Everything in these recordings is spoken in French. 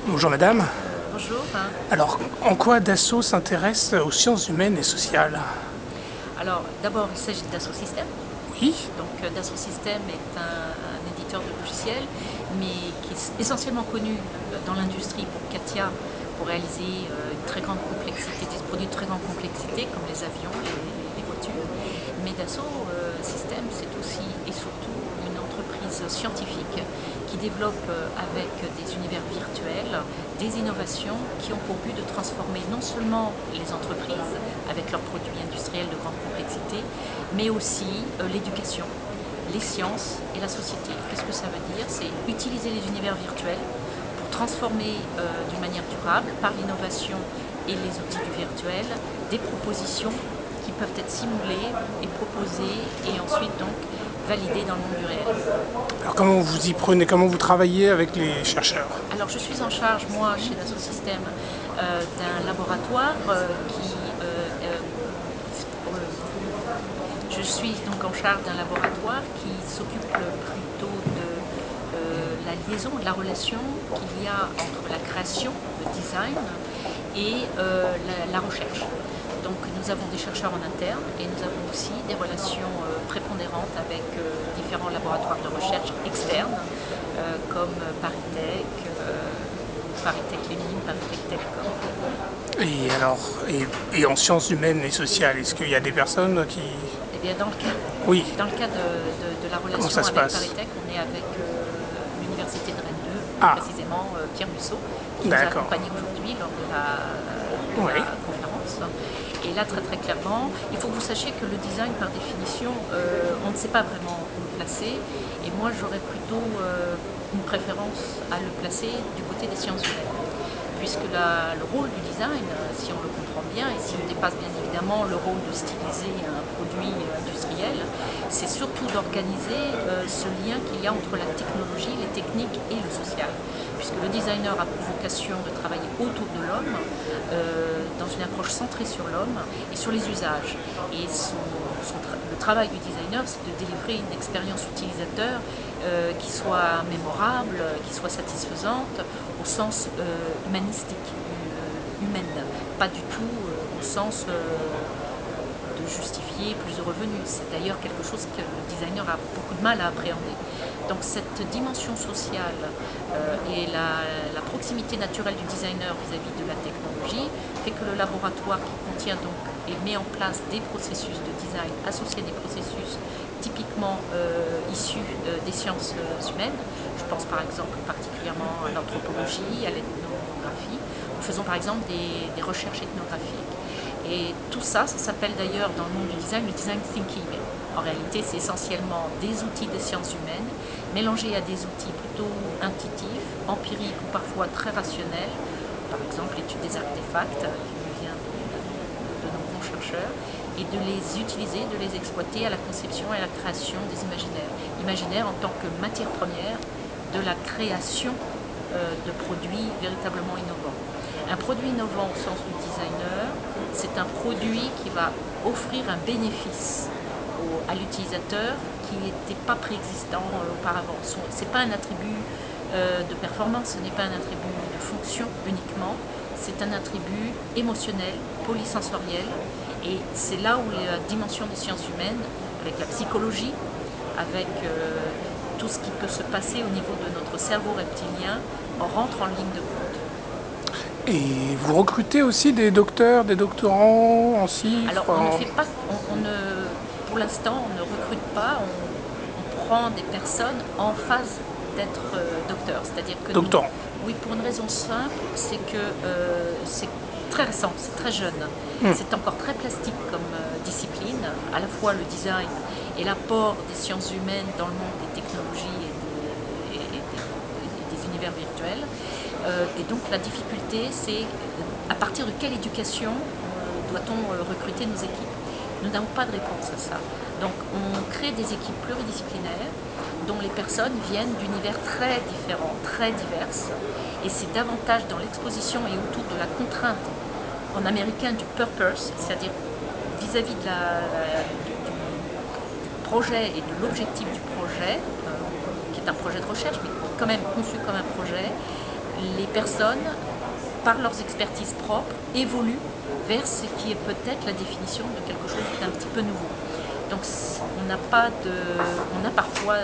Bonjour madame. Bonjour. Alors, en quoi Dassault s'intéresse aux sciences humaines et sociales? Alors, d'abord, il s'agit de Dassault Systèmes. Oui, Donc, Dassault Systèmes est un éditeur de logiciels, mais qui est essentiellement connu dans l'industrie pour CATIA, pour réaliser une très grande complexité, des produits de très grande complexité, comme les avions, les voitures. Mais Dassault Systèmes, c'est aussi et surtout une entreprise scientifique qui développe avec des univers virtuels des innovations qui ont pour but de transformer non seulement les entreprises avec leurs produits industriels de grande complexité, mais aussi l'éducation, les sciences et la société. Qu'est-ce que ça veut dire? C'est utiliser les univers virtuels pour transformer d'une manière durable, par l'innovation et les outils du virtuel, des propositions qui peuvent être simulées et proposées et ensuite donc validées dans le monde du réel. alors comment vous y prenez, comment vous travaillez avec les chercheurs? Alors je suis en charge, moi, chez Dassault Systèmes, d'un laboratoire je suis donc en charge d'un laboratoire qui s'occupe plutôt de la liaison, de la relation qu'il y a entre la création, le design et la recherche. Donc nous avons des chercheurs en interne et nous avons aussi des relations prépondérantes avec différents laboratoires de recherche externes comme ParisTech, ParisTech Les Mines, ParisTech Telecom. Et alors, et en sciences humaines et sociales, est-ce qu'il y a des personnes qui... Eh bien, Oui, dans le cas de la comment relation ça se avec passe? ParisTech, on est avec l'Université de Rennes 2, plus Ah, précisément Pierre Mussot, qui nous a d'accord. accompagnés aujourd'hui lors de Oui, la conférence. Et là, très très clairement, il faut que vous sachiez que le design, par définition, on ne sait pas vraiment où le placer. Et moi, j'aurais plutôt une préférence à le placer du côté des sciences humaines, puisque le rôle du design, si on le comprend bien, et si on dépasse bien évidemment le rôle de styliser un produit industriel, c'est surtout d'organiser ce lien qu'il y a entre la technologie, les techniques et le social, puisque le designer a pour vocation de travailler autour de l'homme, dans une approche centrée sur l'homme et sur les usages. Et le travail du designer, c'est de délivrer une expérience utilisateur qui soit mémorable, qui soit satisfaisante au sens humanistique, humaine, pas du tout au sens de justifier plus de revenus. C'est d'ailleurs quelque chose que le designer a beaucoup de mal à appréhender. Donc cette dimension sociale et la proximité naturelle du designer vis-à-vis de la technologie fait que le laboratoire qui contient donc et met en place des processus de design associés à des processus typiquement issus des sciences humaines. Je pense par exemple particulièrement à l'anthropologie, à l'ethnographie. Nous faisons par exemple des recherches ethnographiques. Et tout ça, ça s'appelle d'ailleurs dans le monde du design le design thinking. En réalité, c'est essentiellement des outils des sciences humaines mélangés à des outils plutôt intuitifs, empiriques ou parfois très rationnels. Par exemple, l'étude des artefacts qui nous vient de nos grands chercheurs, et de les utiliser, de les exploiter à la conception et à la création des imaginaires. Imaginaires en tant que matière première de la création de produits véritablement innovants. Un produit innovant au sens du designer, c'est un produit qui va offrir un bénéfice à l'utilisateur qui n'était pas préexistant auparavant. Ce n'est pas un attribut de performance, ce n'est pas un attribut de fonction uniquement, c'est un attribut émotionnel, polysensoriel, et c'est là où la dimension des sciences humaines, avec la psychologie, avec tout ce qui peut se passer au niveau de notre cerveau reptilien, rentre en ligne de compte. et vous recrutez aussi des docteurs, des doctorants en Alors, chiffres on ne fait pas, pour l'instant, on ne recrute pas, on prend des personnes en phase d'être docteur. C'est-à-dire que nous, doctorants. oui, pour une raison simple, c'est que c'est très récent, c'est très jeune. C'est encore très plastique comme discipline, à la fois le design et l'apport des sciences humaines dans le monde des technologies et des univers virtuels. Et donc la difficulté, c'est à partir de quelle éducation doit-on recruter nos équipes? Nous n'avons pas de réponse à ça. Donc on crée des équipes pluridisciplinaires dont les personnes viennent d'univers très différents, très diverses. Et c'est davantage dans l'exposition et autour de la contrainte en américain du purpose, c'est-à-dire vis-à-vis du projet et de l'objectif du projet, qui est un projet de recherche, mais quand même conçu comme un projet, les personnes, par leurs expertises propres, évoluent vers ce qui est peut-être la définition de quelque chose d'un petit peu nouveau. Donc on a parfois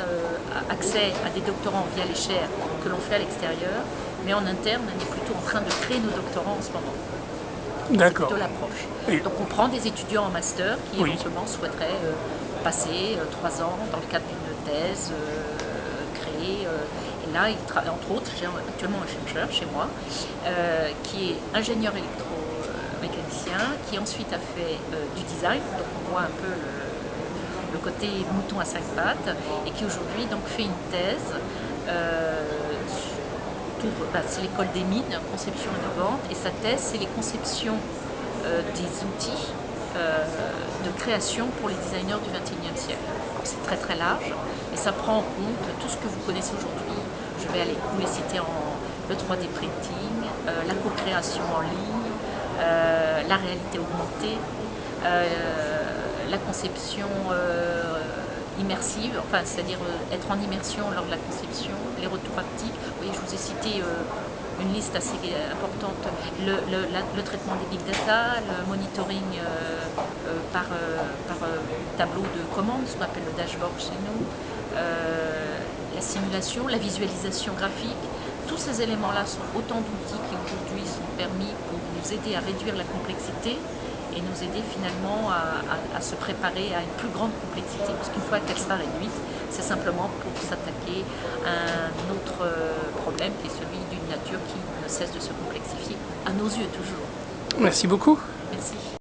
accès à des doctorants via les chaires que l'on fait à l'extérieur, mais en interne, on est plutôt en train de créer nos doctorants en ce moment. D'accord. C'est plutôt l'approche. Et- Donc on prend des étudiants en master qui Oui. éventuellement souhaiteraient passer 3 ans dans le cadre d'une thèse créée. Et là, entre autres, j'ai actuellement un chercheur chez moi qui est ingénieur électromécanicien, qui ensuite a fait du design, donc on voit un peu le côté mouton à 5 pattes, et qui aujourd'hui donc fait une thèse c'est l'école des mines, conception innovante, et sa thèse c'est les conceptions des outils de création pour les designers du XXIe siècle. C'est très très large, et ça prend en compte tout ce que vous connaissez aujourd'hui. Je vais aller vous les citer le 3D printing, la co-création en ligne, la réalité augmentée, la conception immersive, enfin, c'est-à-dire être en immersion lors de la conception, les retours haptiques. Oui, je vous ai cité une liste assez importante, le traitement des big data, le monitoring par tableau de commande, ce qu'on appelle le dashboard chez nous, la simulation, la visualisation graphique. Tous ces éléments-là sont autant d'outils qui aujourd'hui sont permis pour nous aider à réduire la complexité et nous aider finalement à se préparer à une plus grande complexité. Parce qu'une fois qu'elle sera réduite, c'est simplement pour s'attaquer à un autre problème qui est celui d'une nature qui ne cesse de se complexifier, à nos yeux toujours. Merci beaucoup. Merci.